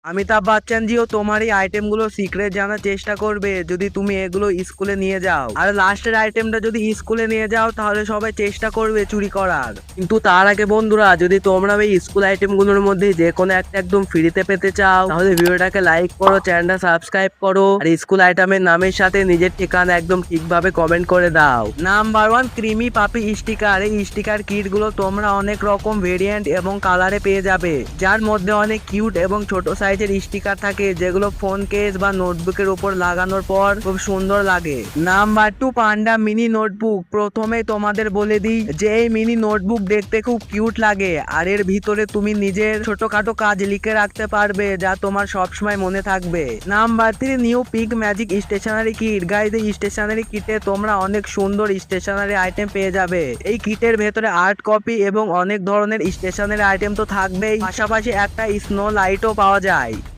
অমিতাভ বচ্চনজিও তোমার এই আইটেমগুলো সিক্রেট জানার চেষ্টা করবে যদি তুমি এগুলো স্কুলে নিয়ে যাও। আর লাস্টের আইটেমটা যদি স্কুলে নিয়ে যাও তাহলে সবাই চেষ্টা করবে চুরি করার। কিন্তু তার আগে বন্ধুরা, যদি তোমরা এই স্কুল আইটেমগুলোর মধ্যে যে কোনো একটা একদম ফ্রিতে পেতে চাও তাহলে ভিডিওটাকে লাইক করো, চ্যানেলটা সাবস্ক্রাইব করো, আর স্কুল আইটেমের নামের সাথে নিজের ঠিকানা একদম ঠিকভাবে কমেন্ট করে দাও। নাম্বার 1, ক্রিমি পাপি স্টিকার। এই স্টিকার কিট গুলো তোমরা অনেক রকম ভেরিয়েন্ট এবং কালারে পেয়ে যাবে, যার মধ্যে অনেক কিউট এবং ছোট সাইজের স্টিকার থাকে যেগুলো ফোন কেস বা নোটবুকের উপর লাগানোর পর খুব সুন্দর লাগে। নাম্বার 2, পান্ডা মিনি নোটবুক। প্রথমে তোমাদের বলে দিই যে এই মিনি নোটবুক দেখতে খুব কিউট লাগে, আর এর ভিতরে তুমি নিজের ছোটখাটো কাজ লিখে রাখতে পারবে যা তোমার সবসময় মনে থাকবে। Number 3, new pick magic stationery kit. Guys, এই স্টেশনারি কিটে তোমরা অনেক সুন্দর স্টেশনারি আইটেম পেয়ে যাবে। এই কিটের ভেতরে আর্ট কপি এবং অনেক ধরনের স্টেশনারি আইটেম তো থাকবেই, পাশাপাশি একটা স্নো লাইটও পাওয়া যায়।